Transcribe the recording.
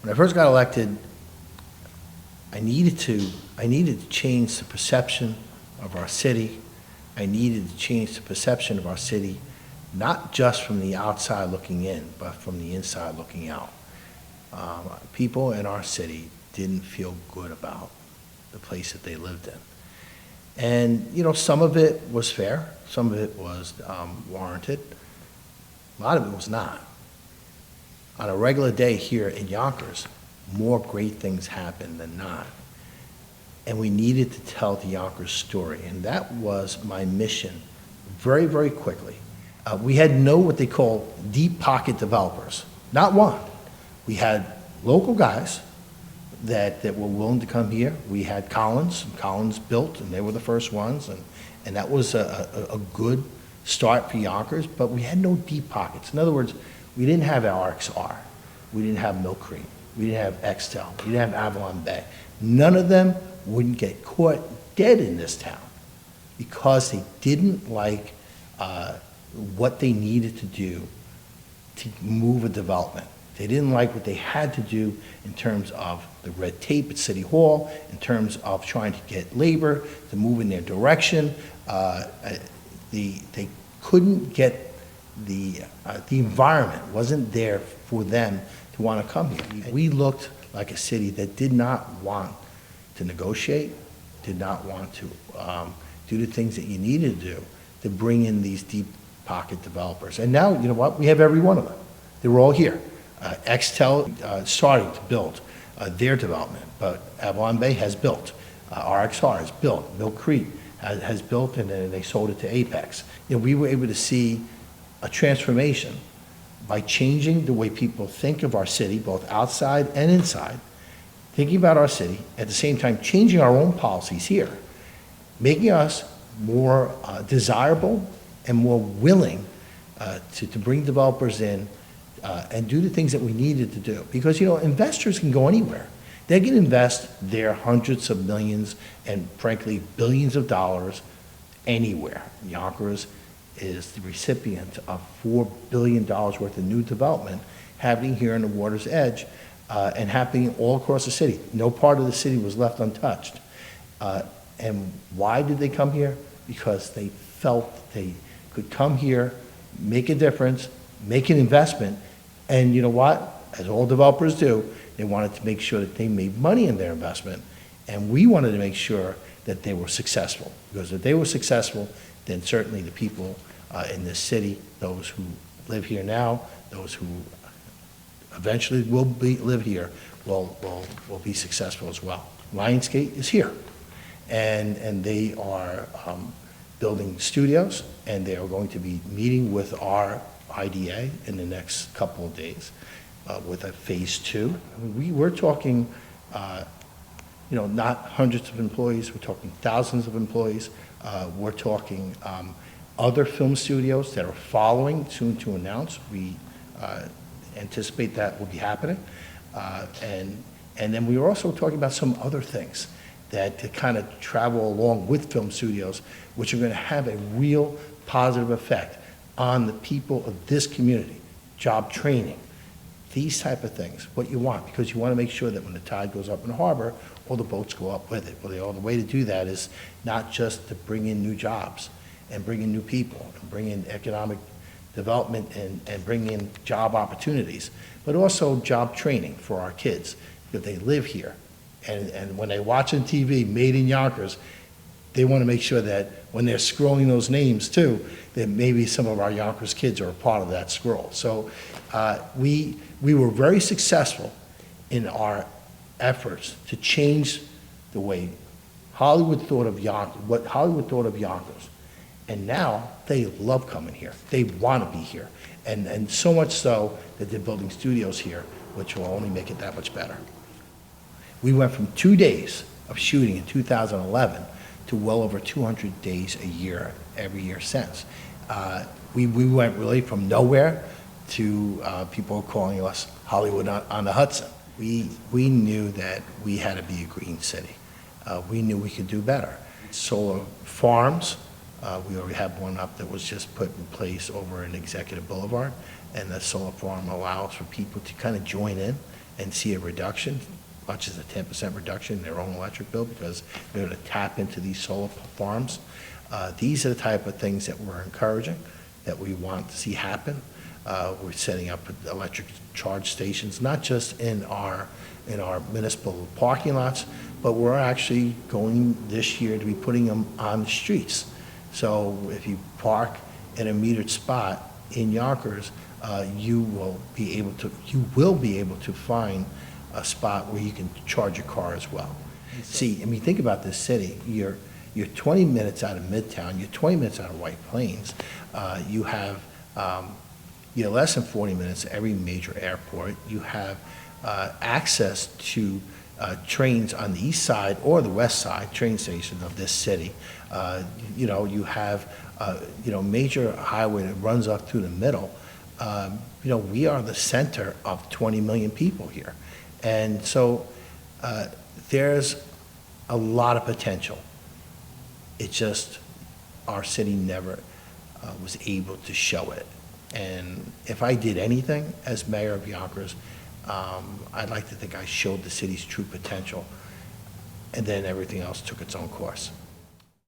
When I first got elected, I needed to change the perception of our city. I needed to change the perception of our city, not just from the outside looking in, but from the inside looking out. People in our city didn't feel good about the place that they lived in. And, you know, some of it was fair, some of it was warranted, a lot of it was not. On a regular day here in Yonkers, more great things happen than not. And we needed to tell the Yonkers story, and that was my mission very, very quickly. We had no what they call deep pocket developers, not one. We had local guys that were willing to come here. We had Collins built, and they were the first ones, and that was a good start for Yonkers, but we had no deep pockets. In other words, we didn't have RXR, we didn't have Mill Creek, we didn't have Extel, we didn't have Avalon Bay. None of them wouldn't get caught dead in this town because they didn't like what they needed to do to move a development. They didn't like what they had to do in terms of the red tape at City Hall, in terms of trying to get labor to move in their direction. They couldn't get the environment wasn't there for them to want to come here. We looked like a city that did not want to negotiate, did not want to do the things that you needed to do to bring in these deep pocket developers. And now, you know what, we have every one of them. They're all here. Extel starting to build their development, but Avalon Bay has built. RXR has built. Mill Creek has built, and then they sold it to Apex. You know, we were able to see a transformation by changing the way people think of our city, both outside and inside, thinking about our city, at the same time changing our own policies here, making us more desirable and more willing to bring developers in and do the things that we needed to do. Because, you know, investors can go anywhere. They can invest their hundreds of millions and, frankly, billions of dollars anywhere. Yonkers is the recipient of $4 billion worth of new development happening here on the water's edge and happening all across the city. No part of the city was left untouched. And why did they come here? Because they felt they could come here, make a difference, make an investment, and you know what? As all developers do, they wanted to make sure that they made money in their investment, and we wanted to make sure that they were successful. Because if they were successful, then certainly the people in this city, those who live here now, those who eventually will live here, will be successful as well. Lionsgate is here, and they are building studios, and they are going to be meeting with our IDA in the next couple of days with a phase 2. I mean, we're talking, you know, not hundreds of employees, we're talking thousands of employees. We're talking other film studios that are following, soon to announce. We anticipate that will be happening. And then we are also talking about some other things that to kind of travel along with film studios, which are going to have a real positive effect on the people of this community. Job training, these type of things, what you want, because you want to make sure that when the tide goes up in the harbor, all the boats go up with it. Well, the way to do that is not just to bring in new jobs and bring in new people and bring in economic development and bring in job opportunities, but also job training for our kids, because they live here. And when they watch on TV, Made in Yonkers, they want to make sure that when they're scrolling those names too, that maybe some of our Yonkers kids are a part of that scroll. So we were very successful in our efforts to change the way Hollywood thought of Yonkers, what Hollywood thought of Yonkers. And now they love coming here. They want to be here. And so much so that they're building studios here, which will only make it that much better. We went from 2 days of shooting in 2011 to well over 200 days a year, every year since. We went really from nowhere to people calling us Hollywood on the Hudson. We knew that we had to be a green city. We knew we could do better. Solar farms, we already have one up that was just put in place over in Executive Boulevard, and the solar farm allows for people to kind of join in and see a reduction, much as a 10% reduction in their own electric bill, because they're going to tap into these solar farms. These are the type of things that we're encouraging, that we want to see happen. We're setting up electric charge stations, not just in our municipal parking lots, but we're actually going this year to be putting them on the streets. So if you park in a metered spot in Yonkers, you will be able to find a spot where you can charge your car as well. See, I mean, think about this city. You're 20 minutes out of Midtown. You're 20 minutes out of White Plains. You have less than 40 minutes at every major airport. You have access to trains on the east side or the west side train station of this city. You have major highway that runs up through the middle. We are the center of 20 million people here. And so there's a lot of potential. It's just our city never was able to show it. And if I did anything as mayor of Yonkers, I'd like to think I showed the city's true potential, and then everything else took its own course.